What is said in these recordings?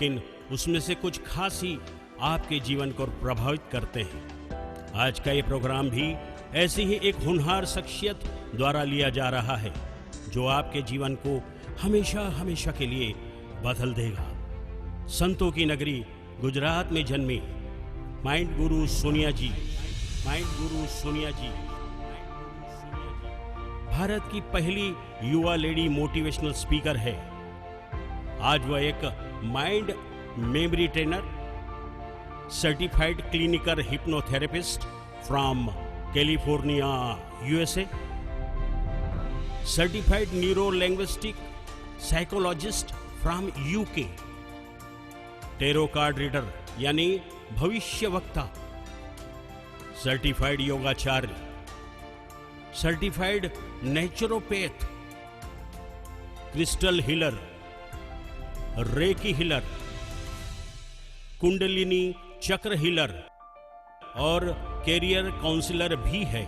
लेकिन उसमें से कुछ खास ही आपके जीवन को प्रभावित करते हैं। आज का ये प्रोग्राम भी ऐसी ही एक होनहार शख्सियत द्वारा लिया जा रहा है जो आपके जीवन को हमेशा हमेशा के लिए बदल देगा। संतों की नगरी गुजरात में जन्मी माइंड गुरु सोनिया जी भारत की पहली युवा लेडी मोटिवेशनल स्पीकर है। आज वह एक mind memory trainer, certified clinical hypnotherapist from California USA, certified neuro linguistic psychologist from UK, tarot card reader यानी भविष्य वक्ता, सर्टिफाइड योगाचार्य, certified naturopath, crystal healer, reiki healer, kundalini chakra healer और कैरियर काउंसलर भी है।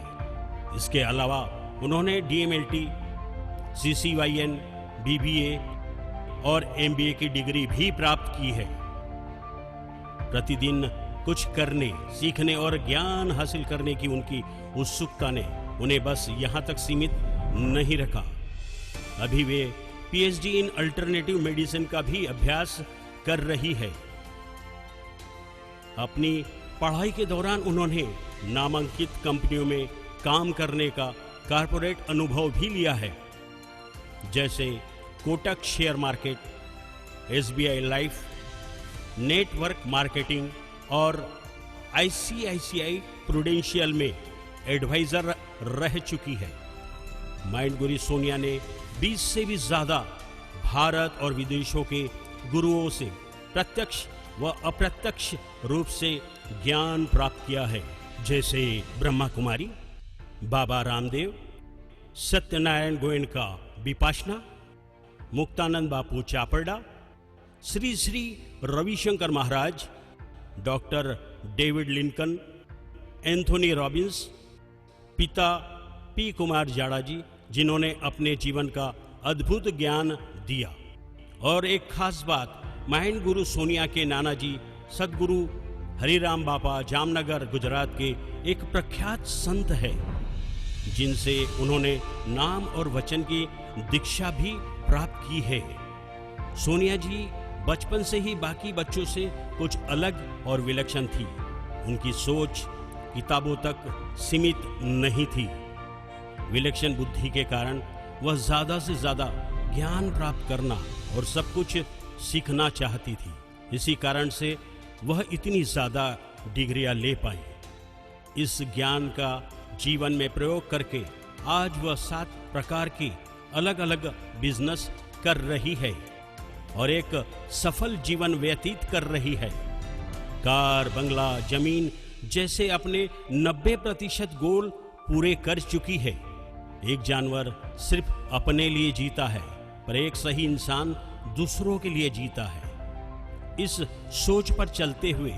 इसके अलावा उन्होंने डीएमएलटी, सीसीवाईएन, बीबीए और एमबीए की डिग्री भी प्राप्त की है। प्रतिदिन कुछ करने, सीखने और ज्ञान हासिल करने की उनकी उत्सुकता ने उन्हें बस यहां तक सीमित नहीं रखा। अभी वे पीएचडी इन अल्टरनेटिव मेडिसिन का भी अभ्यास कर रही है। अपनी पढ़ाई के दौरान उन्होंने नामांकित कंपनियों में काम करने का कॉर्पोरेट अनुभव भी लिया है, जैसे Kotak share market, SBI life, network marketing और आईसीआईसीआई प्रूडेंशियल में एडवाइजर रह चुकी है। माइंड गुरु सोनिया ने 20 से भी ज्यादा भारत और विदेशों के गुरुओं से प्रत्यक्ष व अप्रत्यक्ष रूप से ज्ञान प्राप्त किया है, जैसे Brahma Kumari, Baba Ramdev, Satyanarayan Goenka Vipassana, Muktanand Bapu Chapda, Shri Shri Ravishankar Maharaj, doctor David Lincoln, Anthony Robbins, पिता पी कुमार जाड़ा जी, जिन्होंने अपने जीवन का अद्भुत ज्ञान दिया। और एक खास बात, माइंड गुरु सोनिया के नाना जी सदगुरु हरिराम बापा जामनगर गुजरात के एक प्रख्यात संत है, जिनसे उन्होंने नाम और वचन की दीक्षा भी प्राप्त की है। सोनिया जी बचपन से ही बाकी बच्चों से कुछ अलग और विलक्षण थी। उनकी सोच किताबों तक सीमित नहीं थी। विलक्षण बुद्धि के कारण वह ज्यादा से ज्यादा ज्ञान प्राप्त करना और सब कुछ सीखना चाहती थी। इसी कारण से वह इतनी ज्यादा डिग्रियां ले पाई। इस ज्ञान का जीवन में प्रयोग करके आज वह 7 प्रकार के अलग अलग बिजनेस कर रही है और एक सफल जीवन व्यतीत कर रही है। कार, बंगला, जमीन जैसे अपने 90% गोल पूरे कर चुकी है। एक जानवर सिर्फ अपने लिए जीता है, पर एक सही इंसान दूसरों के लिए जीता है। इस सोच पर चलते हुए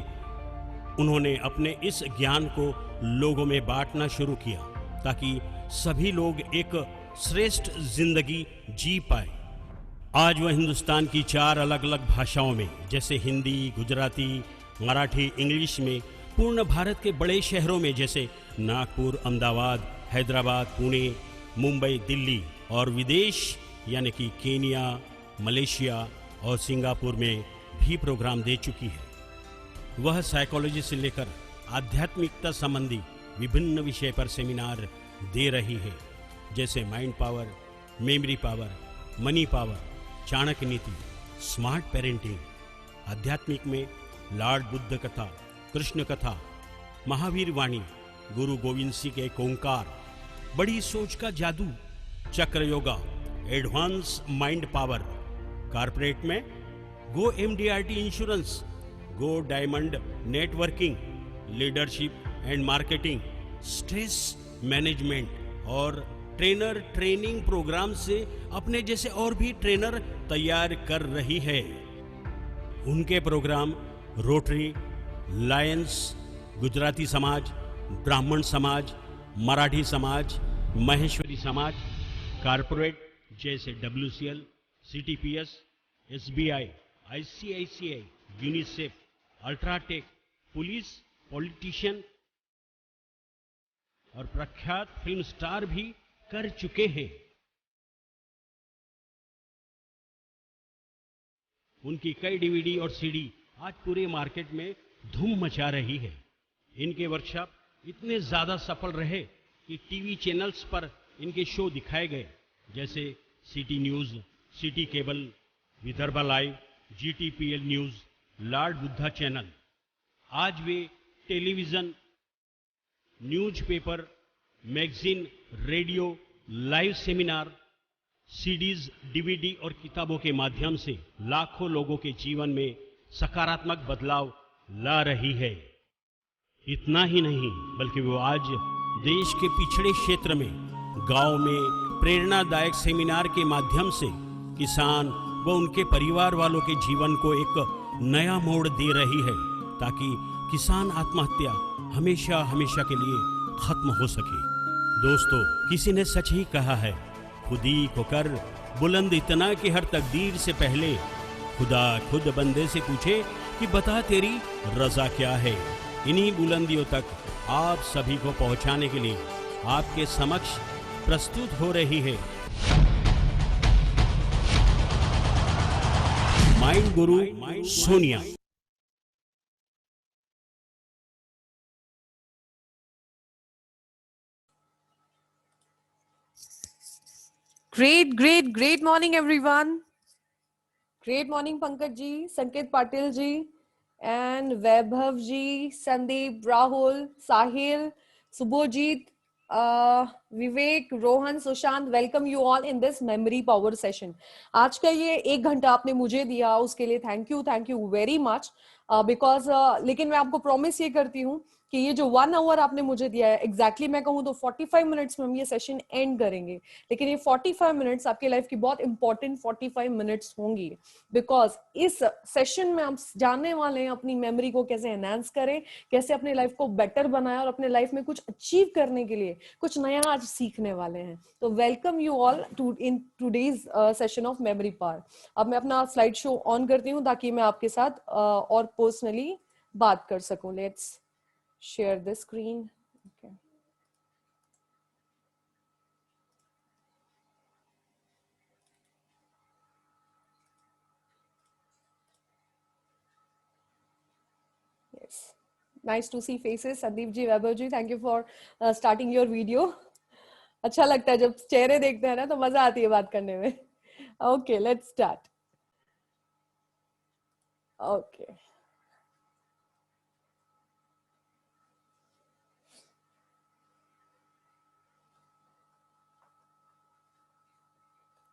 उन्होंने अपने इस ज्ञान को लोगों में बांटना शुरू किया, ताकि सभी लोग एक श्रेष्ठ जिंदगी जी पाए। आज वह हिंदुस्तान की 4 अलग अलग भाषाओं में, जैसे हिंदी, गुजराती, मराठी, इंग्लिश में, पूर्ण भारत के बड़े शहरों में जैसे नागपुर, अहमदाबाद, हैदराबाद, पुणे, मुंबई, दिल्ली और विदेश यानी कि केनिया, मलेशिया और सिंगापुर में भी प्रोग्राम दे चुकी है। वह साइकोलॉजी से लेकर आध्यात्मिकता संबंधी विभिन्न विषय पर सेमिनार दे रही है, जैसे mind power, memory power, money power, Chanakya नीति, स्मार्ट पेरेंटिंग। आध्यात्मिक में लॉर्ड बुद्ध कथा, कृष्ण कथा, महावीर वाणी, गुरु गोविंद सिंह के ओंकार, बड़ी सोच का जादू, chakra yoga, advance mind power. Corporate में go MDRT insurance, go diamond networking, leadership and marketing, stress management और ट्रेनर ट्रेनिंग प्रोग्राम से अपने जैसे और भी ट्रेनर तैयार कर रही है। उनके प्रोग्राम रोटरी, लायंस, गुजराती समाज, ब्राह्मण समाज, मराठी समाज, महेश्वरी समाज, कॉर्पोरेट जैसे WCL, CTPS, SBI ICICI, UNICEF, UltraTech, police, politician और प्रख्यात फिल्म स्टार भी कर चुके हैं। उनकी कई डीवीडी और सीडी आज पूरे मार्केट में धूम मचा रही है। इनके वर्कशॉप इतने ज्यादा सफल रहे कि टीवी चैनल्स पर इनके शो दिखाए गए, जैसे city news, city cable, Vidarbha live, GTPL news, lord Buddha channel. आज वे television, newspaper, magazine, radio, live seminar, CDs, DVD और किताबों के माध्यम से लाखों लोगों के जीवन में सकारात्मक बदलाव ला रही है। इतना ही नहीं, बल्कि वो आज देश के पिछड़े क्षेत्र में, गांव में प्रेरणादायक सेमिनार के माध्यम से किसान व उनके परिवार वालों के जीवन को एक नया मोड़ दे रही है, ताकि किसान आत्महत्या हमेशा हमेशा के लिए खत्म हो सके। दोस्तों, किसी ने सच ही कहा है, खुदी को कर बुलंद इतना कि हर तकदीर से पहले खुदा खुद बंदे से पूछे कि बता तेरी रजा क्या है। इन्हीं बुलंदियों तक आप सभी को पहुंचाने के लिए आपके समक्ष प्रस्तुत हो रही है mind Guru Sonia. Great morning, everyone. Great morning, Pankaj ji, Sanket Patil ji, and Vaibhav ji, Sandeep, Rahul, Sahil, Subhojit, Vivek, Rohan, Sushant. Welcome you all in this memory power session. आज का ये 1 घंटा आपने मुझे दिया, उसके लिए thank you very much. Because लेकिन मैं आपको promise ये करती हूँ कि ये जो 1 आवर आपने मुझे दिया है, एग्जैक्टली मैं कहूँ तो 45 मिनट्स में हम ये सेशन एंड करेंगे, लेकिन ये 45 मिनट्स आपके लाइफ की बहुत इंपॉर्टेंट 45 मिनट्स होंगी, बिकॉज इस सेशन में हम जानने वाले हैं अपनी मेमोरी को कैसे एनहांस करें, कैसे अपने लाइफ को बेटर बनाएं और अपने लाइफ में कुछ अचीव करने के लिए कुछ नया आज सीखने वाले हैं। तो welcome you all to in today's session of memory power. अब मैं अपना स्लाइड शो ऑन करती हूँ ताकि मैं आपके साथ और पर्सनली बात कर सकूं। Let's share the screen. Okay. Yes. Nice to see faces. Sandeep ji, Vaibhav ji, thank you for starting your video. अच्छा लगता है जब चेहरे देखते हैं ना, तो मजा आती है बात करने में। Okay, let's start. Okay.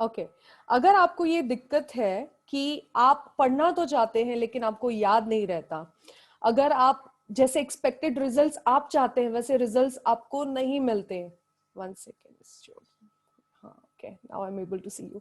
Okay अगर आपको ये दिक्कत है कि आप पढ़ना तो चाहते हैं लेकिन आपको याद नहीं रहता, अगर आप जैसे एक्सपेक्टेड रिजल्ट्स आप चाहते हैं वैसे रिजल्ट्स आपको नहीं मिलते, 1 सेकेंड, हाँ okay, now I am able to see you,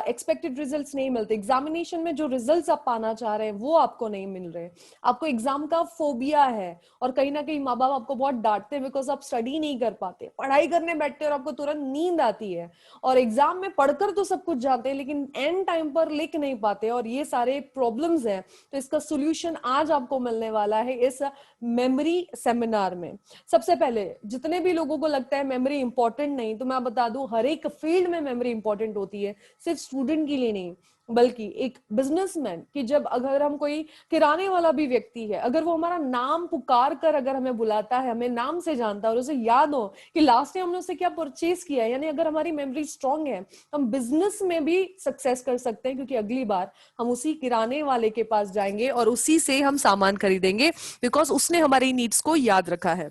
expected results नहीं मिलते, एग्जामिनेशन में जो रिजल्ट्स आप पाना चाह रहे हैं वो आपको नहीं मिल रहे, आपको एग्जाम का फोबिया है और कहीं ना कहीं माँ बाप आपको बहुत डांटते हैं बिकॉज आप स्टडी नहीं कर पाते, पढ़ाई करने बैठते और आपको तुरंत नींद आती है और एग्जाम में पढ़कर तो सब कुछ जानते हैं लेकिन एंड टाइम पर लिख नहीं पाते, और ये सारे प्रॉब्लम्स हैं। तो इसका सोल्यूशन आज आपको मिलने वाला है इस मेमोरी सेमिनार में। सबसे पहले जितने भी लोगों को लगता है मेमोरी इंपॉर्टेंट नहीं, तो मैं बता दूं हर एक फील्ड में मेमोरी इंपॉर्टेंट होती है, सिर्फ स्टूडेंट के लिए नहीं बल्कि एक बिजनेसमैन की, जब अगर हम कोई किराने वाला भी व्यक्ति है, अगर वो हमारा नाम पुकार कर अगर हमें बुलाता है, हमें नाम से जानता है और उसे याद हो कि लास्ट टाइम हमने उससे क्या परचेज किया है, यानी अगर हमारी मेमोरी स्ट्रांग है हम बिजनेस में भी सक्सेस कर सकते हैं, क्योंकि अगली बार हम उसी किराने वाले के पास जाएंगे और उसी से हम सामान खरीदेंगे बिकॉज उसने हमारी नीड्स को याद रखा है।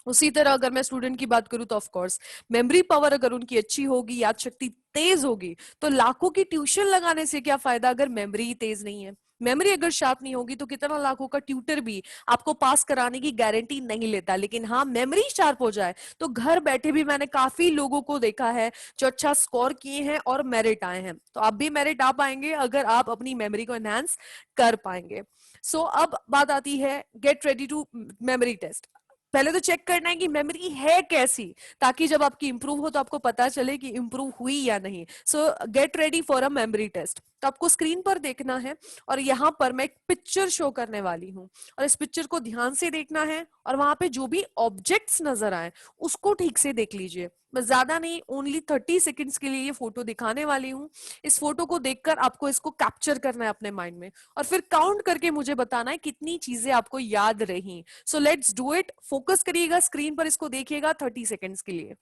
उसी तरह अगर मैं स्टूडेंट की बात करूं तो ऑफ कोर्स मेमोरी पावर अगर उनकी अच्छी होगी, याद शक्ति तेज होगी, तो लाखों की ट्यूशन लगाने से क्या फायदा अगर मेमोरी ही तेज नहीं है। मेमोरी अगर शार्प नहीं होगी तो कितना लाखों का ट्यूटर भी आपको पास कराने की गारंटी नहीं लेता, लेकिन हाँ मेमोरी शार्प हो जाए तो घर बैठे भी मैंने काफी लोगों को देखा है जो अच्छा स्कोर किए हैं और मेरिट आए हैं। तो आप भी मेरिट आ पाएंगे अगर आप अपनी मेमोरी को एनहांस कर पाएंगे। सो अब बात आती है get ready to memory test. पहले तो चेक करना है कि मेमोरी है कैसी, ताकि जब आपकी इंप्रूव हो तो आपको पता चले कि इंप्रूव हुई या नहीं। So get ready for a memory test. तो आपको स्क्रीन पर देखना है और यहाँ पर मैं एक पिक्चर शो करने वाली हूँ और इस पिक्चर को ध्यान से देखना है और वहां पे जो भी ऑब्जेक्ट्स नजर आए उसको ठीक से देख लीजिए। मैं ज्यादा नहीं, ओनली 30 सेकेंड्स के लिए ये फोटो दिखाने वाली हूँ। इस फोटो को देखकर आपको इसको कैप्चर करना है अपने माइंड में और फिर काउंट करके मुझे बताना है कितनी चीजें आपको याद रही। So let's do it. Focus करिएगा स्क्रीन पर, इसको देखिएगा 30 सेकेंड्स के लिए।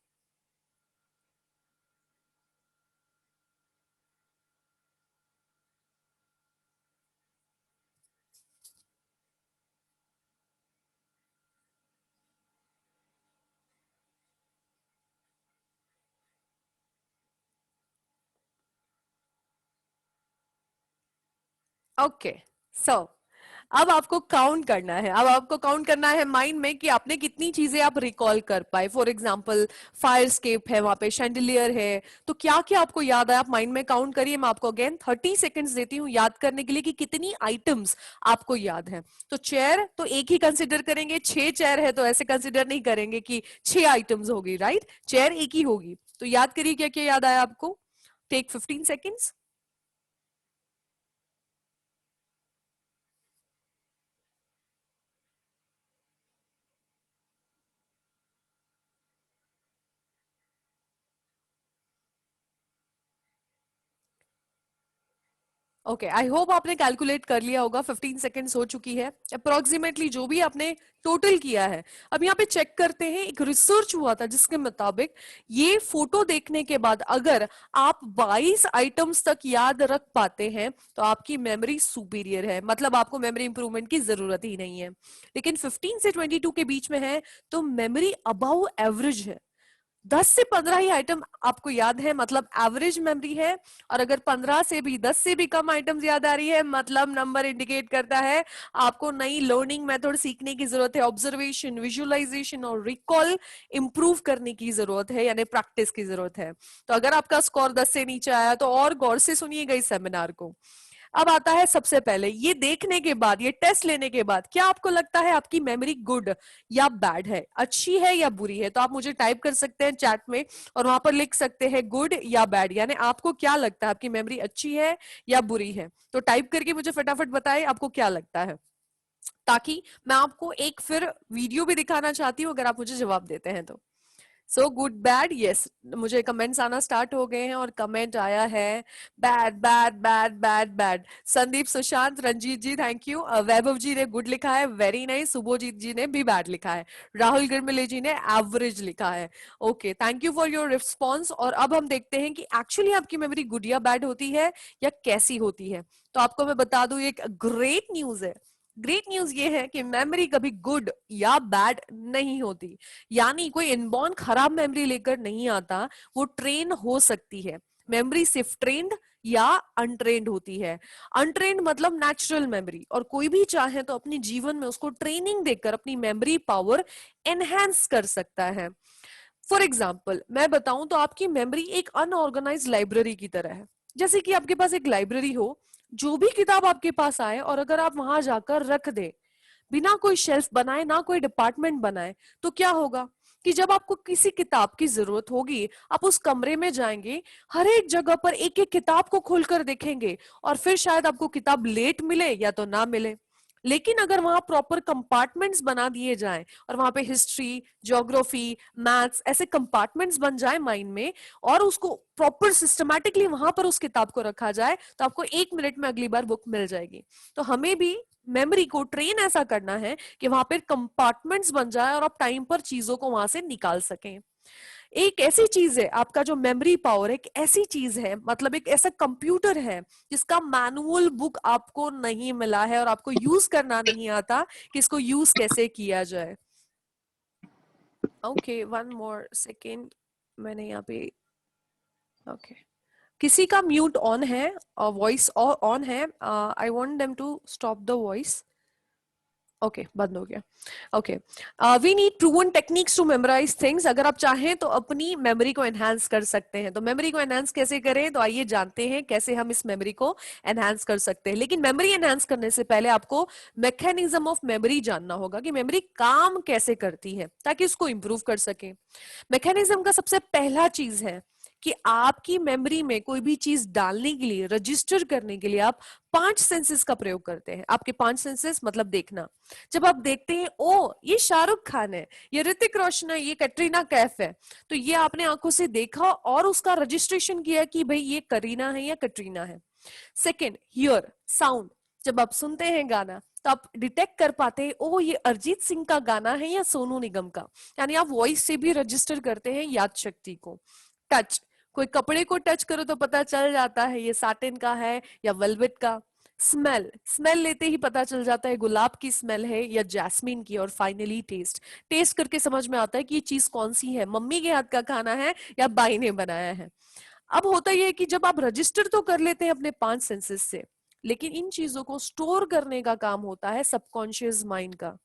ओके, सो अब आपको काउंट करना है। अब आपको काउंट करना है माइंड में कि आपने कितनी चीजें आप रिकॉल कर पाए। फॉर एग्जांपल फायर स्केप है, वहां पे शैंडिलियर है, तो क्या क्या आपको याद है आप माइंड में काउंट करिए। मैं आपको अगेन 30 सेकेंड्स देती हूँ याद करने के लिए कि कितनी आइटम्स आपको याद है। तो चेयर तो एक ही कंसिडर करेंगे, 6 चेयर है तो ऐसे कंसिडर नहीं करेंगे कि 6 आइटम्स होगी, राइट? चेयर एक ही होगी। तो याद करिए क्या क्या याद आया आपको। Take 15 seconds. Okay, I hope आपने कैलकुलेट कर लिया होगा। 15 सेकेंड्स हो चुकी है अप्रोक्सीमेटली जो भी आपने टोटल किया है। अब यहाँ पे चेक करते हैं, एक रिसर्च हुआ था जिसके मुताबिक ये फोटो देखने के बाद अगर आप 22 आइटम्स तक याद रख पाते हैं तो आपकी मेमोरी सुपीरियर है, मतलब आपको मेमोरी इंप्रूवमेंट की जरूरत ही नहीं है। लेकिन 15 से 22 के बीच में है तो मेमोरी अबव एवरेज है। 10 से 15 ही आइटम आपको याद है मतलब एवरेज मेमोरी है। और अगर 15 से भी 10 से भी कम आइटम्स याद आ रही है मतलब नंबर इंडिकेट करता है आपको नई लर्निंग मेथड सीखने की जरूरत है, ऑब्जर्वेशन, विजुअलाइजेशन और रिकॉल इंप्रूव करने की जरूरत है, यानी प्रैक्टिस की जरूरत है। तो अगर आपका स्कोर 10 से नीचे आया तो और गौर से सुनिएगा इस सेमिनार को। अब आता है सबसे पहले, ये देखने के बाद, ये टेस्ट लेने के बाद क्या आपको लगता है आपकी मेमोरी गुड या बैड है, अच्छी है या बुरी है? तो आप मुझे टाइप कर सकते हैं चैट में और वहां पर लिख सकते हैं गुड या बैड, यानी आपको क्या लगता है आपकी मेमोरी अच्छी है या बुरी है। तो टाइप करके मुझे फटाफट बताएं आपको क्या लगता है, ताकि मैं आपको एक फिर वीडियो भी दिखाना चाहती हूँ अगर आप मुझे जवाब देते हैं तो। सो गुड बैड, यस, मुझे कमेंट्स आना स्टार्ट हो गए हैं और कमेंट आया है bad bad bad bad bad. Sandeep, Sushant, Ranjeet ji thank you. Vaibhav ji ने गुड लिखा है, वेरी नाइस। सुबोजीत जी ने भी बैड लिखा है। राहुल गिरमिले जी ने एवरेज लिखा है। Okay, thank you for your response. और अब हम देखते हैं कि एक्चुअली आपकी मेमोरी गुड या बैड होती है या कैसी होती है। तो आपको मैं बता दूं एक ग्रेट न्यूज है। ग्रेट न्यूज ये है कि मेमोरी कभी गुड या बैड नहीं होती, यानी कोई इनबॉर्न खराब मेमोरी लेकर नहीं आता, वो ट्रेन हो सकती है। मेमोरी सिर्फ ट्रेंड या अनट्रेंड होती है। अनट्रेंड मतलब नेचुरल मेमोरी, और कोई भी चाहे तो अपने जीवन में उसको ट्रेनिंग देकर अपनी मेमोरी पावर एनहेंस कर सकता है। फॉर एग्जाम्पल मैं बताऊं तो आपकी मेमोरी एक अनऑर्गेनाइज लाइब्रेरी की तरह है। जैसे कि आपके पास एक लाइब्रेरी हो, जो भी किताब आपके पास आए और अगर आप वहां जाकर रख दे, बिना कोई शेल्फ बनाए, ना कोई डिपार्टमेंट बनाए, तो क्या होगा कि जब आपको किसी किताब की जरूरत होगी आप उस कमरे में जाएंगे, हर एक जगह पर एक एक किताब को खोलकर देखेंगे और फिर शायद आपको किताब लेट मिले या तो ना मिले। लेकिन अगर वहां प्रॉपर कंपार्टमेंट्स बना दिए जाएं और वहां पे हिस्ट्री, ज्योग्राफी, मैथ्स ऐसे कंपार्टमेंट्स बन जाए माइंड में और उसको प्रॉपर सिस्टमैटिकली वहां पर उस किताब को रखा जाए, तो आपको 1 मिनट में अगली बार बुक मिल जाएगी। तो हमें भी मेमोरी को ट्रेन ऐसा करना है कि वहां पर कंपार्टमेंट्स बन जाए और आप टाइम पर चीजों को वहां से निकाल सकें। एक ऐसी चीज है आपका जो मेमोरी पावर, एक ऐसी चीज है, मतलब एक ऐसा कंप्यूटर है जिसका मैनुअल बुक आपको नहीं मिला है और आपको यूज करना नहीं आता कि इसको यूज कैसे किया जाए। ओके, 1 मोर सेकेंड, मैंने यहाँ पे, ओके, किसी का म्यूट ऑन है और वॉइस ऑन है, I want them to stop the voice. Okay, बंद हो गया। Okay, we need proven techniques to memorise things. अगर आप चाहें तो अपनी मेमोरी को एनहांस कर सकते हैं। तो मेमोरी को एनहांस कैसे करें, तो आइए जानते हैं कैसे हम इस मेमोरी को एनहांस कर सकते हैं। लेकिन मेमोरी एनहांस करने से पहले आपको मैकेनिज्म ऑफ मेमोरी जानना होगा कि मेमोरी काम कैसे करती है, ताकि उसको इंप्रूव कर सके। मैकेनिज्म का सबसे पहला चीज है कि आपकी मेमोरी में कोई भी चीज डालने के लिए, रजिस्टर करने के लिए आप 5 सेंसेस का प्रयोग करते हैं। आपके 5 सेंसेस मतलब देखना। जब आप देखते हैं ओ ये शाहरुख खान है, ये ऋतिक रोशन है, ये कैटरीना कैफ है, तो ये आपने आंखों से देखा और उसका रजिस्ट्रेशन किया कि भाई ये करीना है या कटरीना है। Second, here, sound. जब आप सुनते हैं गाना तो आप डिटेक्ट कर पाते हैं ओ ये अरिजीत सिंह का गाना है या सोनू निगम का, यानी आप वॉइस से भी रजिस्टर करते हैं याद शक्ति को। टच, कोई कपड़े को टच करो तो पता चल जाता है ये साटिन का है या वेलवेट का। स्मेल, स्मेल लेते ही पता चल जाता है गुलाब की स्मेल है या जैस्मिन की। और फाइनली टेस्ट, टेस्ट करके समझ में आता है कि ये चीज कौन सी है, मम्मी के हाथ का खाना है या बाई ने बनाया है। अब होता यह है कि जब आप रजिस्टर तो कर लेते हैं अपने 5 सेंसेस से, लेकिन इन चीजों को स्टोर करने का काम होता है सबकॉन्शियस माइंड का।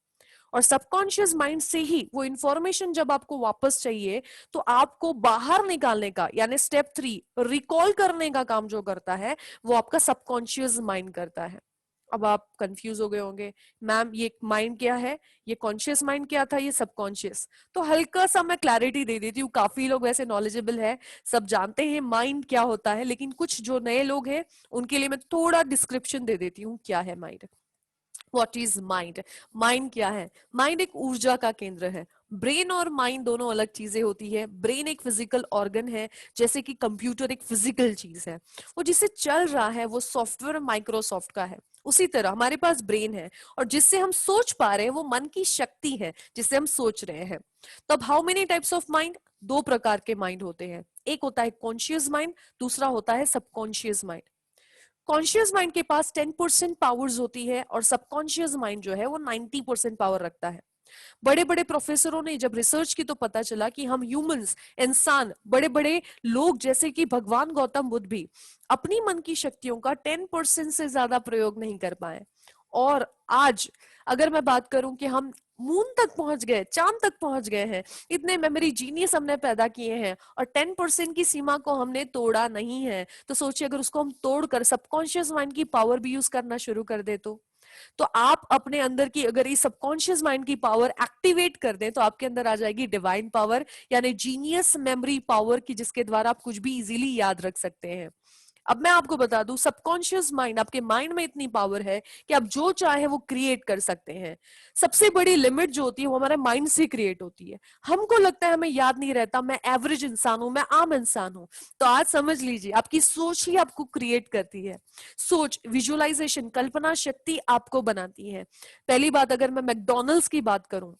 और सबकॉन्शियस माइंड से ही वो इंफॉर्मेशन जब आपको वापस चाहिए तो आपको बाहर निकालने का, यानी स्टेप 3 रिकॉल करने का काम जो करता है वो आपका सबकॉन्शियस माइंड करता है। अब आप कंफ्यूज हो गए होंगे, मैम ये माइंड क्या है, ये कॉन्शियस माइंड क्या था, ये सबकॉन्शियस। तो हल्का सा मैं क्लैरिटी दे देती हूँ, काफी लोग वैसे नॉलेजेबल है, सब जानते हैं माइंड क्या होता है, लेकिन कुछ जो नए लोग हैं उनके लिए मैं थोड़ा डिस्क्रिप्शन दे देती हूँ क्या है mind. What is mind? Mind क्या है? माइंड एक ऊर्जा का केंद्र है। ब्रेन और माइंड दोनों अलग चीजें होती है। ब्रेन एक फिजिकल ऑर्गन है, जैसे कि कंप्यूटर एक फिजिकल चीज है, वो जिससे चल रहा है वो सॉफ्टवेयर माइक्रोसॉफ्ट का है। उसी तरह हमारे पास ब्रेन है और जिससे हम सोच पा रहे हैं वो मन की शक्ति है जिससे हम सोच रहे हैं। तो अब how many types of mind? 2 प्रकार के माइंड होते हैं। एक होता है कॉन्शियस माइंड, दूसरा होता है सबकॉन्शियस माइंड। कॉन्शियस माइंड के पास 10% पावर्स होती है और सबकॉन्शियस माइंड जो है वो 90% पावर रखता है। बड़े बड़े प्रोफेसरों ने जब रिसर्च की तो पता चला कि हम ह्यूमंस, इंसान, बड़े बड़े लोग जैसे कि भगवान गौतम बुद्ध भी अपनी मन की शक्तियों का 10% से ज्यादा प्रयोग नहीं कर पाए। और आज अगर मैं बात करूं कि हम मून तक पहुंच गए, चांद तक पहुंच गए हैं, इतने मेमोरी जीनियस हमने पैदा किए हैं और 10% की सीमा को हमने तोड़ा नहीं है, तो सोचिए अगर उसको हम तोड़कर सबकॉन्शियस माइंड की पावर भी यूज करना शुरू कर दे तो आप अपने अंदर की अगर इस सबकॉन्शियस माइंड की पावर एक्टिवेट कर दें तो आपके अंदर आ जाएगी डिवाइन पावर, यानी जीनियस मेमोरी पावर की, जिसके द्वारा आप कुछ भी इजीली याद रख सकते हैं। अब मैं आपको बता दूं, सबकॉन्शियस माइंड, आपके माइंड में इतनी पावर है कि आप जो चाहे वो क्रिएट कर सकते हैं। सबसे बड़ी लिमिट जो होती है वो हमारे माइंड से क्रिएट होती है। हमको लगता है हमें याद नहीं रहता, मैं एवरेज इंसान हूं, मैं आम इंसान हूं। तो आज समझ लीजिए आपकी सोच ही आपको क्रिएट करती है। सोच, विजुअलाइजेशन, कल्पना शक्ति आपको बनाती है। पहली बात अगर मैं मैकडॉनल्ड्स की बात करूं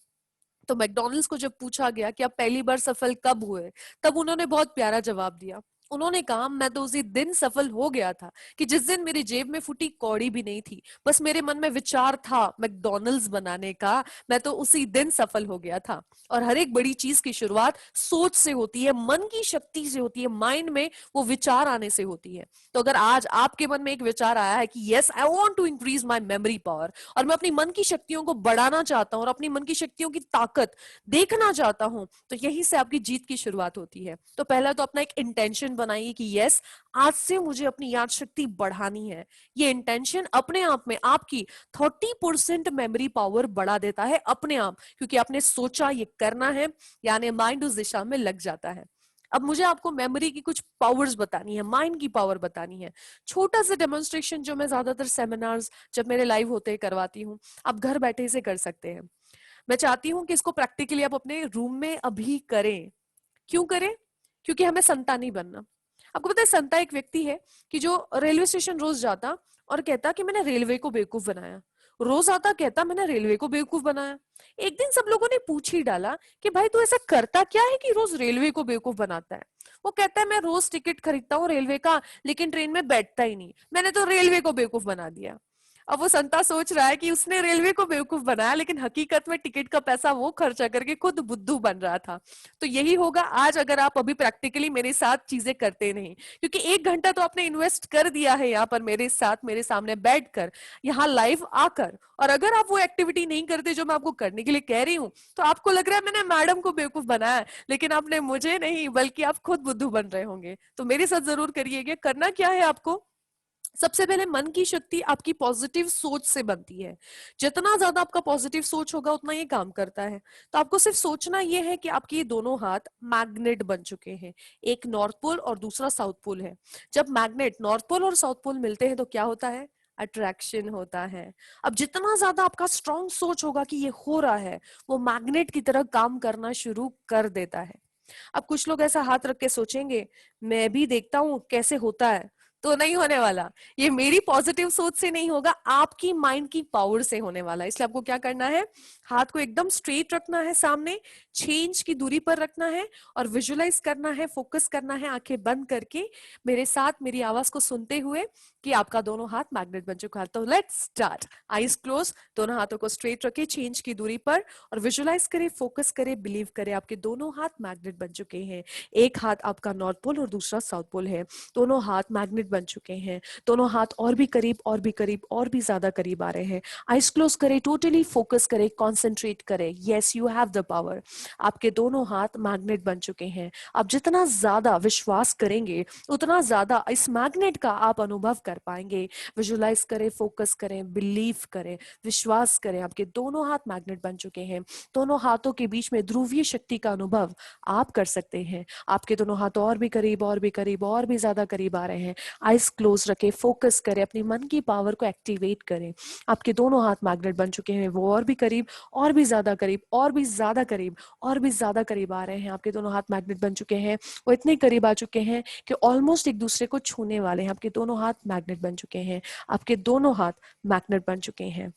तो मैकडॉनल्ड्स को जब पूछा गया कि आप पहली बार सफल कब हुए, तब उन्होंने बहुत प्यारा जवाब दिया। उन्होंने कहा मैं तो उसी दिन सफल हो गया था कि जिस दिन मेरी जेब में फूटी कौड़ी भी नहीं थी, बस मेरे मन में विचार था मैकडॉनल्ड्स बनाने का, मैं तो उसी दिन सफल हो गया था। और हर एक बड़ी चीज की शुरुआत सोच से होती है, मन की शक्ति से होती है, माइंड में वो विचार आने से होती है। तो अगर आज आपके मन में एक विचार आया है कि yes I want to increase my memory power, और मैं अपनी मन की शक्तियों को बढ़ाना चाहता हूं और अपनी मन की शक्तियों की ताकत देखना चाहता हूं, तो यहीं से आपकी जीत की शुरुआत होती है। तो पहला तो अपना एक इंटेंशन बनाइए कि यस आज से मुझे अपनी याद शक्ति बढ़ानी है। ये इंटेंशन अपने आप में आपकी 30% मेमोरी पावर बढ़ा देता है अपने आप, क्योंकि आपने सोचा ये करना है, यानी माइंड उस दिशा में लग जाता है। अब मुझे आपको मेमोरी की कुछ पावर्स बतानी है, माइंड की पावर बतानी है। छोटा सा डेमोन्स्ट्रेशन जो मैं ज्यादातर सेमिनार्स जब मेरे लाइव होते हैं करवाती हूँ, आप घर बैठे से कर सकते हैं। मैं चाहती हूं कि इसको प्रैक्टिकली आप अपने रूम में अभी करें। क्यों करें? क्योंकि हमें संता नहीं बनना। आपको पता है संता एक व्यक्ति है कि जो रेलवे स्टेशन रोज जाता और कहता कि मैंने रेलवे को बेवकूफ बनाया। रोज आता कहता मैंने रेलवे को बेवकूफ बनाया। एक दिन सब लोगों ने पूछ ही डाला कि भाई तू ऐसा करता क्या है कि रोज रेलवे को बेवकूफ बनाता है? वो कहता है मैं रोज टिकट खरीदता हूँ रेलवे का, लेकिन ट्रेन में बैठता ही नहीं, मैंने तो रेलवे को बेवकूफ बना दिया। अब वो संता सोच रहा है कि उसने रेलवे को बेवकूफ बनाया, लेकिन हकीकत में टिकट का पैसा वो खर्चा करके खुद बुद्धू बन रहा था। तो यही होगा आज अगर आप अभी प्रैक्टिकली मेरे साथ चीजें करते नहीं, क्योंकि 1 घंटा तो आपने इन्वेस्ट कर दिया है यहाँ पर मेरे साथ, मेरे सामने बैठकर, यहाँ लाइव आकर, और अगर आप वो एक्टिविटी नहीं करते जो मैं आपको करने के लिए कह रही हूँ, तो आपको लग रहा है मैंने मैडम को बेवकूफ बनाया, लेकिन आपने मुझे नहीं बल्कि आप खुद बुद्धू बन रहे होंगे। तो मेरे साथ जरूर करिएगा। करना क्या है आपको, सबसे पहले मन की शक्ति आपकी पॉजिटिव सोच से बनती है। जितना ज्यादा आपका पॉजिटिव सोच होगा उतना ये काम करता है। तो आपको सिर्फ सोचना ये है कि आपके ये दोनों हाथ मैग्नेट बन चुके हैं, एक नॉर्थ पोल और दूसरा साउथ पोल है। जब मैग्नेट नॉर्थ पोल और साउथ पोल मिलते हैं तो क्या होता है, अट्रैक्शन होता है। अब जितना ज्यादा आपका स्ट्रॉन्ग सोच होगा कि ये हो रहा है, वो मैग्नेट की तरह काम करना शुरू कर देता है। अब कुछ लोग ऐसा हाथ रख के सोचेंगे मैं भी देखता हूं कैसे होता है, तो नहीं होने वाला। ये मेरी पॉजिटिव सोच से नहीं होगा, आपकी माइंड की पावर से होने वाला है। इसलिए आपको क्या करना है, हाथ को एकदम स्ट्रेट रखना है सामने, 6 इंच की दूरी पर रखना है और विजुअलाइज करना है, फोकस करना है आंखें बंद करके, मेरे साथ मेरी आवाज को सुनते हुए कि आपका दोनों हाथ मैग्नेट बन चुका है। तो लेट्स स्टार्ट। आईज क्लोज, दोनों हाथों को स्ट्रेट रखे 6 इंच की दूरी पर और विजुअलाइज करें, फोकस करें, बिलीव करें आपके दोनों हाथ मैग्नेट बन चुके हैं। एक हाथ आपका नॉर्थ पोल और दूसरा साउथ पोल है, दोनों हाथ मैग्नेट बन चुके हैं। दोनों हाथ और भी करीब और भी करीब और भी ज्यादा करीब आ रहे हैं। आईज क्लोज करें, टोटली फोकस करें, कॉन्सेंट्रेट करें। Yes, you have the power. आपके दोनों हाथ मैग्नेट बन चुके हैं। आप जितना ज्यादा विश्वास करेंगे उतना ज्यादा इस मैग्नेट का आप अनुभव कर पाएंगे। विजुअलाइज करें, फोकस करें, बिलीव करें, विश्वास करें, आपके दोनों हाथ मैग्नेट बन चुके हैं। दोनों हाथों के बीच में ध्रुवीय शक्ति का अनुभव आप कर सकते हैं। आपके दोनों हाथ और भी करीब और भी करीब और भी ज्यादा करीब आ रहे हैं। आइज क्लोज रखें, फोकस करें, अपनी मन की पावर को एक्टिवेट करें। आपके दोनों हाथ मैग्नेट बन चुके हैं, वो और भी करीब और भी ज्यादा करीब और भी ज्यादा करीब और भी ज्यादा करीब आ रहे हैं। आपके दोनों हाथ मैग्नेट बन चुके हैं, वो इतने करीब आ चुके हैं कि ऑलमोस्ट एक दूसरे को छूने वाले हैं। आपके दोनों हाथ मैग्नेट बन चुके हैं, आपके दोनों हाथ मैग्नेट बन चुके हैं।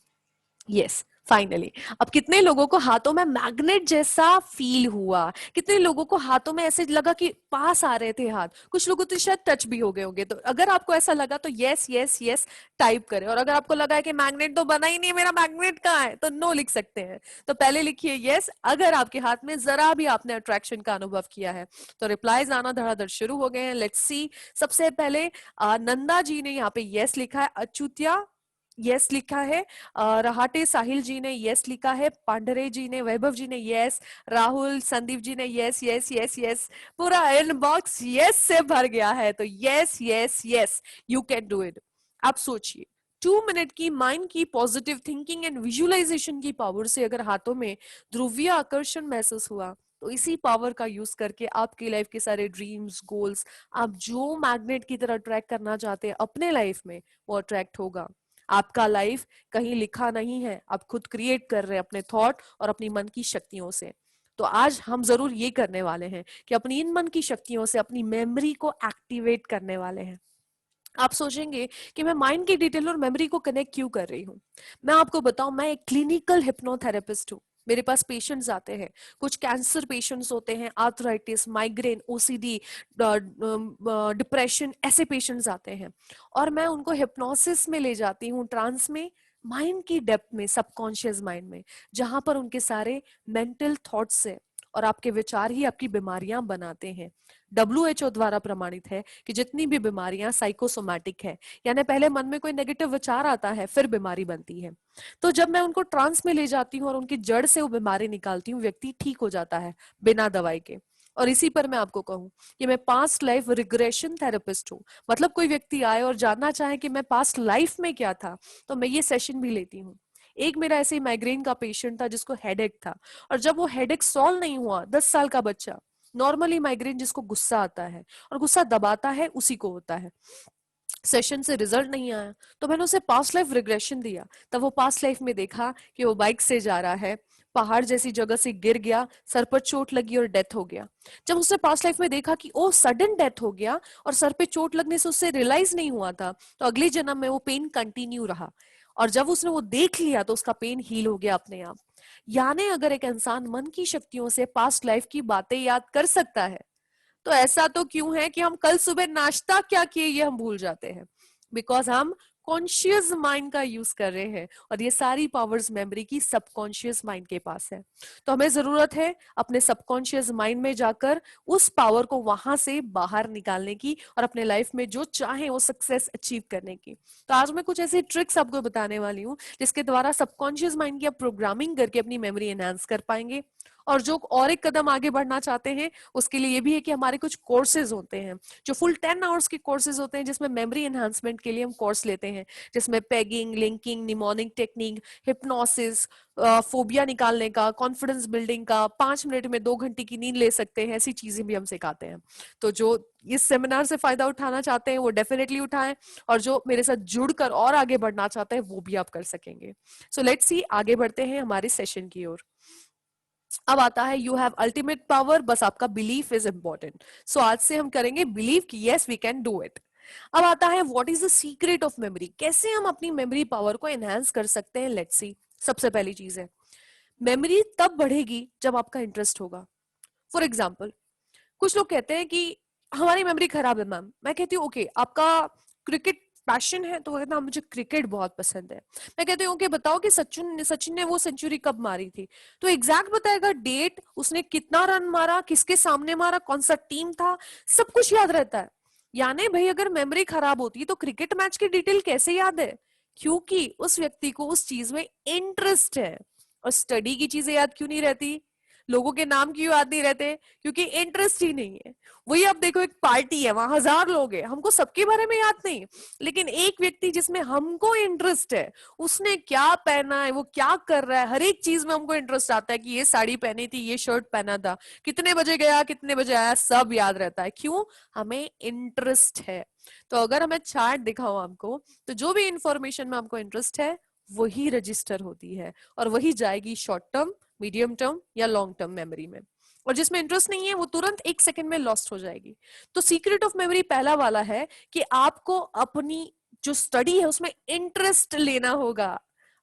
Yes, finally. अब कितने लोगों को हाथों में मैग्नेट जैसा फील हुआ, कितने लोगों को हाथों में ऐसे लगा कि पास आ रहे थे हाथ, कुछ लोगों तो शायद टच भी हो गए होंगे। तो अगर आपको ऐसा लगा तो यस यस यस टाइप करें, और अगर आपको लगा है कि मैग्नेट तो बना ही नहीं, मेरा मैग्नेट कहाँ है, तो नो लिख सकते हैं। तो पहले लिखिए यस अगर आपके हाथ में जरा भी आपने अट्रैक्शन का अनुभव किया है। तो रिप्लाईज आना धड़ाधड़ शुरू हो गए हैं। Let's see. सबसे पहले नंदा जी ने यहाँ पे यस लिखा है, अच्युत्या यस लिखा है, रहाटे साहिल जी ने यस लिखा है, पांडरे जी ने, वैभव जी ने यस, राहुल संदीप जी ने यस यस यस यस। पूरा इनबॉक्स यस से भर गया है। तो yes yes yes, you can do it. आप सोचिए, 2 मिनट की माइंड की पॉजिटिव थिंकिंग एंड विजुअलाइजेशन की पावर से अगर हाथों में ध्रुवीय आकर्षण महसूस हुआ, तो इसी पावर का यूज करके आपकी लाइफ के सारे ड्रीम्स, गोल्स, आप जो मैग्नेट की तरह अट्रैक्ट करना चाहते हैं अपने लाइफ में, वो अट्रैक्ट होगा। आपका लाइफ कहीं लिखा नहीं है, आप खुद क्रिएट कर रहे हैं अपने थॉट और अपनी मन की शक्तियों से। तो आज हम जरूर ये करने वाले हैं कि अपनी इन मन की शक्तियों से अपनी मेमोरी को एक्टिवेट करने वाले हैं। आप सोचेंगे कि मैं माइंड की डिटेल और मेमोरी को कनेक्ट क्यों कर रही हूँ। मैं आपको बताऊं, मैं एक क्लिनिकल हिप्नोथेरेपिस्ट हूँ। मेरे पास पेशेंट्स आते हैं, कुछ कैंसर पेशेंट्स होते हैं, आर्थराइटिस, माइग्रेन, ओसीडी, डिप्रेशन, ऐसे पेशेंट्स आते हैं, और मैं उनको हिप्नोसिस में ले जाती हूँ, ट्रांस में, माइंड की डेप्थ में, सबकॉन्शियस माइंड में, जहां पर उनके सारे मेंटल थॉट्स है और आपके विचार ही आपकी बीमारियां बनाते हैं। WHO द्वारा प्रमाणित है कि जितनी भी बीमारियां साइकोसोमैटिक है, यानी पहले मन में कोई नेगेटिव विचार आता है फिर बीमारी बनती है। तो जब मैं उनको ट्रांस में ले जाती हूँ और उनकी जड़ से वो बीमारी निकालती हूँ, व्यक्ति ठीक हो जाता है बिना दवाई के। और इसी पर मैं आपको कहूं कि मैं पास्ट लाइफ रिग्रेशन थेरेपिस्ट हूँ। मतलब कोई व्यक्ति आए और जानना चाहे कि मैं पास्ट लाइफ में क्या था, तो मैं ये सेशन भी लेती हूँ। एक मेरा ऐसे ही माइग्रेन का पेशेंट था जिसको हेडेक था, और जब वो हेडेक सॉल्व नहीं हुआ, 10 साल का बच्चा, नॉर्मली माइग्रेन जिसको गुस्सा आता है और गुस्सा दबाता है उसी को होता है, सेशन से रिजल्ट नहीं आया, तो मैंने उसे पास्ट लाइफ रिग्रेशन दिया। तब वो पास्ट लाइफ में देखा कि वो बाइक से जा रहा है, पहाड़ जैसी जगह से गिर गया, सर पर चोट लगी और डेथ हो गया। जब उसने पास्ट लाइफ में देखा कि ओ सडन डेथ हो गया और सर पे चोट लगने से उससे रियलाइज नहीं हुआ था, तो अगले जन्म में वो पेन कंटिन्यू रहा, और जब उसने वो देख लिया तो उसका पेन हील हो गया अपने आप। यानी अगर एक इंसान मन की शक्तियों से पास्ट लाइफ की बातें याद कर सकता है, तो ऐसा तो क्यों है कि हम कल सुबह नाश्ता क्या किए ये हम भूल जाते हैं, बिकॉज हम सबकॉन्शियस माइंड का यूज कर रहे हैं, और ये सारी पावर्स मेमोरी की सबकॉन्शियस माइंड के पास है। तो हमें जरूरत है अपने सबकॉन्शियस माइंड में जाकर उस पावर को वहां से बाहर निकालने की और अपने लाइफ में जो चाहे वो सक्सेस अचीव करने की। तो आज मैं कुछ ऐसी ट्रिक्स आपको बताने वाली हूँ जिसके द्वारा सबकॉन्शियस माइंड की आप प्रोग्रामिंग करके अपनी मेमोरी एनहांस कर पाएंगे। और जो और एक कदम आगे बढ़ना चाहते हैं उसके लिए ये भी है कि हमारे कुछ कोर्सेज होते हैं जो फुल 10 आवर्स के कोर्सेज होते हैं, जिसमें मेमोरी एनहांसमेंट के लिए हम कोर्स लेते हैं, जिसमें pegging, linking, mnemonic technique, hypnosis, phobia निकालने का, कॉन्फिडेंस बिल्डिंग का, 5 मिनट में 2 घंटे की नींद ले सकते हैं, ऐसी चीजें भी हम सिखाते हैं। तो जो इस सेमिनार से फायदा उठाना चाहते हैं वो डेफिनेटली उठाएं, और जो मेरे साथ जुड़कर और आगे बढ़ना चाहते हैं वो भी आप कर सकेंगे। सो लेट्स सी, आगे बढ़ते हैं हमारे सेशन की ओर। अब आता है यू हैव अल्टीमेट पावर, बस आपका बिलीफ इज इंपॉर्टेंट। सो आज से हम करेंगे बिलीव कि yes we can do it. अब आता है what is the secret of memory, कैसे हम अपनी मेमोरी पावर को एनहांस कर सकते हैं। लेट्स सी, सबसे पहली चीज है मेमोरी तब बढ़ेगी जब आपका इंटरेस्ट होगा। फॉर एग्जाम्पल, कुछ लोग कहते हैं कि हमारी मेमोरी खराब है मैम। मैं कहती हूँ ओके, आपका क्रिकेट पैशन है, तो वो कहता है मुझे क्रिकेट बहुत पसंद है। मैं कहती हूँ ओके, बताओ कि सचिन सचिन ने वो सेंचुरी कब मारी थी, तो एग्जैक्ट बताएगा, डेट, उसने कितना रन मारा, किसके सामने मारा, कौन सा टीम था, सब कुछ याद रहता है। यानी भाई अगर मेमोरी खराब होती है तो क्रिकेट मैच की डिटेल कैसे याद है? क्योंकि उस व्यक्ति को उस चीज में इंटरेस्ट है। और स्टडी की चीजें याद क्यों नहीं रहती, लोगों के नाम क्यों याद नहीं रहते? क्योंकि इंटरेस्ट ही नहीं है। वही आप देखो, एक पार्टी है, वहां 1000 लोग हैं, हमको सबके बारे में याद नहीं, लेकिन एक व्यक्ति जिसमें हमको इंटरेस्ट है, उसने क्या पहना है, वो क्या कर रहा है, हर एक चीज में हमको इंटरेस्ट आता है कि ये साड़ी पहनी थी, ये शर्ट पहना था, कितने बजे गया, कितने बजे आया, सब याद रहता है। क्यों? हमें इंटरेस्ट है। तो अगर हमें चार्ट दिखाओ आपको, तो जो भी इंफॉर्मेशन में आपको इंटरेस्ट है वही रजिस्टर होती है, और वही जाएगी शॉर्ट टर्म, मीडियम टर्म या लॉन्ग टर्म मेमोरी में। और जिसमें इंटरेस्ट नहीं है वो तुरंत 1 सेकंड में लॉस्ट हो जाएगी। तो सीक्रेट ऑफ मेमोरी पहला वाला है कि आपको अपनी जो स्टडी है उसमें इंटरेस्ट लेना होगा।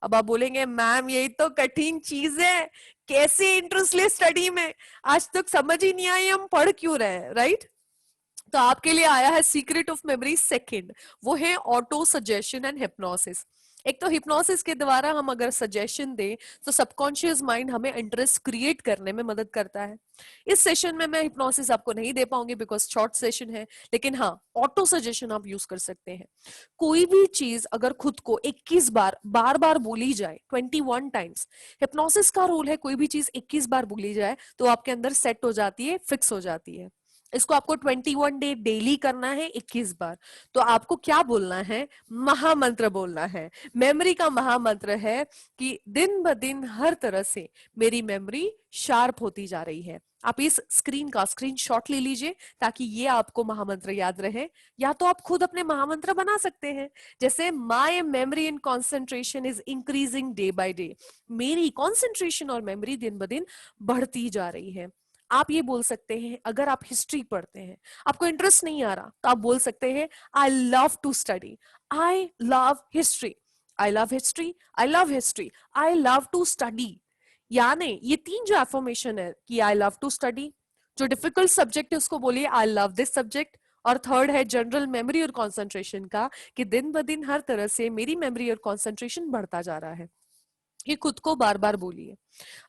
अब आप बोलेंगे मैम यही तो कठिन चीज है, कैसे इंटरेस्ट ले स्टडी में, आज तक समझ ही नहीं आई, हम पढ़ क्यों रहे हैं, राइट? तो आपके लिए आया है सीक्रेट ऑफ मेमोरी सेकंड, वो है ऑटो सजेशन एंड हिप्नोसिस। एक तो हिप्नोसिस के द्वारा हम अगर सजेशन दें तो सबकॉन्शियस माइंड हमें इंटरेस्ट क्रिएट करने में मदद करता है। इस सेशन में मैं हिप्नोसिस आपको नहीं दे पाऊंगी बिकॉज शॉर्ट सेशन है, लेकिन हाँ, ऑटो सजेशन आप यूज कर सकते हैं। कोई भी चीज अगर खुद को 21 बार बार बार बोली जाए, 21 टाइम्स, हिप्नोसिस का रूल है कोई भी चीज 21 बार बोली जाए तो आपके अंदर सेट हो जाती है, फिक्स हो जाती है। इसको आपको 21 डे डेली करना है, 21 बार। तो आपको क्या बोलना है? महामंत्र बोलना है। मेमोरी का महामंत्र है कि दिन ब दिन हर तरह से मेरी मेमोरी शार्प होती जा रही है। आप इस स्क्रीन का स्क्रीनशॉट ले लीजिए ताकि ये आपको महामंत्र याद रहे, या तो आप खुद अपने महामंत्र बना सकते हैं, जैसे my memory and concentration is increasing day by day. मेरी कॉन्सेंट्रेशन और मेमोरी दिन ब दिन बढ़ती जा रही है। आप ये बोल सकते हैं, अगर आप हिस्ट्री पढ़ते हैं, आपको इंटरेस्ट नहीं आ रहा, तो आप बोल सकते हैं I love to study, I love history, I love history, I love history, I love to study. यानी ये 3 जो एफर्मेशन है कि आई लव टू स्टडी, जो डिफिकल्ट सब्जेक्ट है उसको बोलिए आई लव दिस सब्जेक्ट, और थर्ड है जनरल मेमोरी और कॉन्सेंट्रेशन का कि दिन ब दिन हर तरह से मेरी मेमोरी और कॉन्सेंट्रेशन बढ़ता जा रहा है। ये खुद को बार बार बोलिए।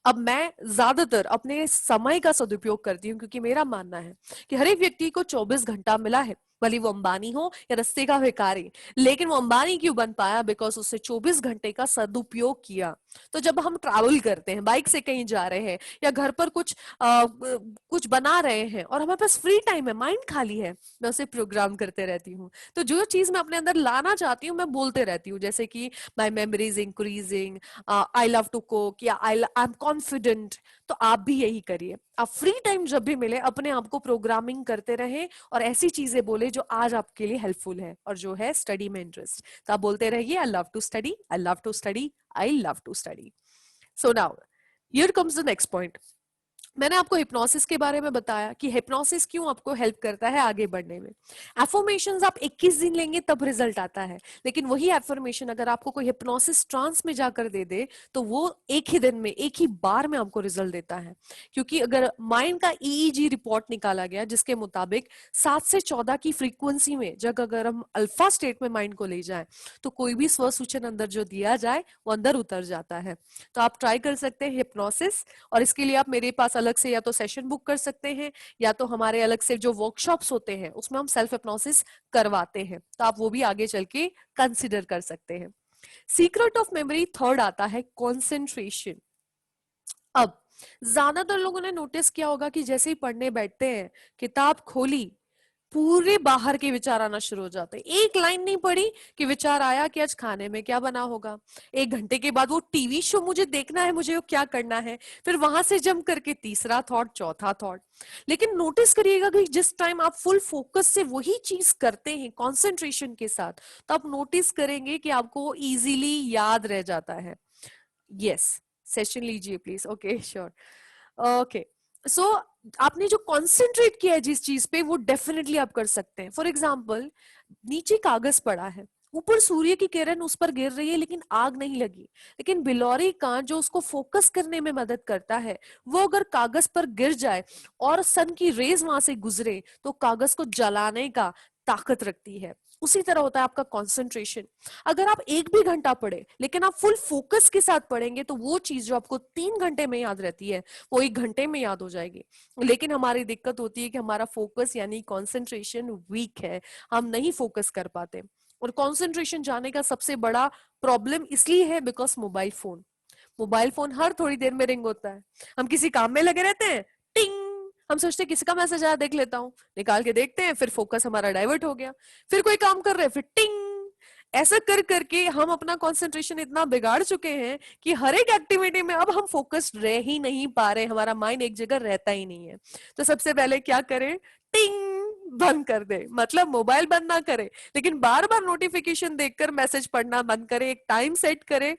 अब मैं ज्यादातर अपने समय का सदुपयोग करती हूँ, क्योंकि मेरा मानना है कि हर एक व्यक्ति को 24 घंटा मिला है, भले वो अंबानी हो या रस्ते का भिखारी, लेकिन वो अंबानी क्यों बन पाया? बिकॉज उससे 24 घंटे का सदुपयोग किया। तो जब हम ट्रैवल करते हैं, बाइक से कहीं जा रहे हैं या घर पर कुछ बना रहे हैं और हमारे पास फ्री टाइम है, माइंड खाली है, मैं उसे प्रोग्राम करते रहती हूँ। तो जो चीज मैं अपने अंदर लाना चाहती हूँ मैं बोलते रहती हूँ, जैसे कि my memory is increasing, I love to cook, या आई एम कॉन्फिडेंट। तो आप भी यही करिए, आप फ्री टाइम जब भी मिले अपने आप को प्रोग्रामिंग करते रहें और ऐसी चीजें बोले जो आज आपके लिए हेल्पफुल है और जो है स्टडी में इंटरेस्ट। तो आप बोलते रहिए I love to study, I love to study, I love to study. So now here comes the next point, मैंने आपको हिप्नोसिस के बारे में बताया कि हिप्नोसिस क्यों आपको हेल्प करता है आगे बढ़ने में। एफर्मेशंस आप 21 दिन लेंगे तब रिजल्ट आता है, लेकिन वही एफर्मेशन अगर आपको कोई हिप्नोसिस ट्रांस में जाकर दे दे तो वो एक ही दिन में, एक ही बार में आपको रिजल्ट देता है। क्योंकि अगर माइंड का ईईजी रिपोर्ट निकाला गया जिसके मुताबिक 7 से 14 की फ्रीक्वेंसी में जब अगर हम अल्फा स्टेट में माइंड को ले जाए तो कोई भी स्वसूचन अंदर जो दिया जाए वो अंदर उतर जाता है। तो आप ट्राई कर सकते हैं हिप्नोसिस, और इसके लिए आप मेरे पास अलग से या तो सेशन बुक कर सकते हैं या तो हमारे अलग से जो वर्कशॉप्स होते हैं उसमें हम सेल्फ हिप्नोसिस करवाते हैं, तो आप वो भी आगे चल के कंसिडर कर सकते हैं। सीक्रेट ऑफ मेमोरी थर्ड आता है कंसंट्रेशन। अब ज्यादातर लोगों ने नोटिस किया होगा कि जैसे ही पढ़ने बैठते हैं, किताब खोली, पूरे बाहर के विचार आना शुरू हो जाते हैं। एक लाइन नहीं पढ़ी कि विचार आया कि आज खाने में क्या बना होगा। 1 घंटे के बाद वो टीवी शो मुझे देखना है, मुझे वो क्या करना है, फिर वहां से जंप करके तीसरा थॉट, चौथा थॉट। लेकिन नोटिस करिएगा कि जिस टाइम आप फुल फोकस से वही चीज करते हैं कंसंट्रेशन के साथ, तो आप नोटिस करेंगे कि आपको इजीली याद रह जाता है। यस, सेशन लीजिए प्लीज। Okay, sure. ओके, सो आपने जो कॉन्सेंट्रेट किया है जिस चीज पे वो डेफिनेटली आप कर सकते हैं। फॉर एग्जाम्पल, नीचे कागज पड़ा है, ऊपर सूर्य की किरण उस पर गिर रही है लेकिन आग नहीं लगी, लेकिन बिलोरी का जो उसको फोकस करने में मदद करता है वो अगर कागज पर गिर जाए और सन की रेज वहां से गुजरे तो कागज को जलाने का ताकत रखती है। उसी तरह होता है आपका कंसंट्रेशन। अगर आप 1 भी घंटा पढ़े लेकिन आप फुल फोकस के साथ पढ़ेंगे तो वो चीज जो आपको 3 घंटे में याद रहती है वो 1 घंटे में याद हो जाएगी। लेकिन हमारी दिक्कत होती है कि हमारा फोकस यानी कंसंट्रेशन वीक है, हम नहीं फोकस कर पाते। और कंसंट्रेशन जाने का सबसे बड़ा प्रॉब्लम इसलिए है बिकॉज मोबाइल फोन हर थोड़ी देर में रिंग होता है। हम किसी काम में लगे रहते हैं, टिंग, हम सोचते हैं किसी का मैसेज आया, देख लेता हूँ, निकाल के देखते हैं, फिर फोकस हमारा डाइवर्ट हो गया। फिर कोई काम कर रहे हैं, फिर टिंग। ऐसा कर करके हम अपना कंसंट्रेशन इतना बिगाड़ चुके हैं कि हर एक एक्टिविटी में अब हम फोकस्ड रह ही नहीं पा रहे, हमारा माइंड एक जगह रहता ही नहीं है। तो सबसे पहले क्या करें, टिंग बंद कर दे, मतलब मोबाइल बंद ना करे लेकिन बार बार नोटिफिकेशन देखकर मैसेज पढ़ना बंद करे। एक टाइम सेट करे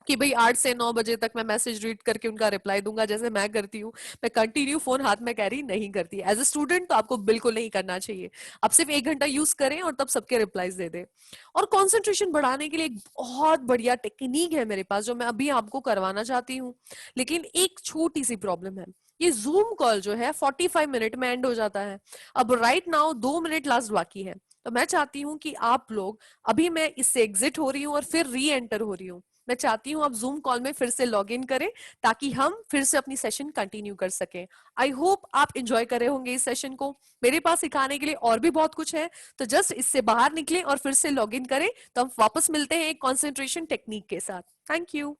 कि भाई 8 से 9 बजे तक मैं मैसेज रीड करके उनका रिप्लाई दूंगा, जैसे मैं करती हूँ। मैं कंटिन्यू फोन हाथ में कैरी नहीं करती। एज अ स्टूडेंट तो आपको बिल्कुल नहीं करना चाहिए। आप सिर्फ 1 घंटा यूज करें और तब सबके रिप्लाईज दे दें। और कंसंट्रेशन बढ़ाने के लिए एक बहुत बढ़िया टेक्निक है मेरे पास जो मैं अभी आपको करवाना चाहती हूँ, लेकिन एक छोटी सी प्रॉब्लम है। ये जूम कॉल जो है 45 मिनट में एंड हो जाता है। अब राइट नाउ 2 मिनट लास्ट बाकी है, तो मैं चाहती हूँ कि आप लोग, अभी मैं इससे एग्जिट हो रही हूँ और फिर री एंटर हो रही हूँ, मैं चाहती हूँ आप जूम कॉल में फिर से लॉग इन करें ताकि हम फिर से अपनी सेशन कंटिन्यू कर सकें। आई होप आप एंजॉय कर रहे होंगे इस सेशन को। मेरे पास सिखाने के लिए और भी बहुत कुछ है, तो जस्ट इससे बाहर निकले और फिर से लॉग इन करें, तो हम वापस मिलते हैं एक कॉन्सेंट्रेशन टेक्निक के साथ। Thank you.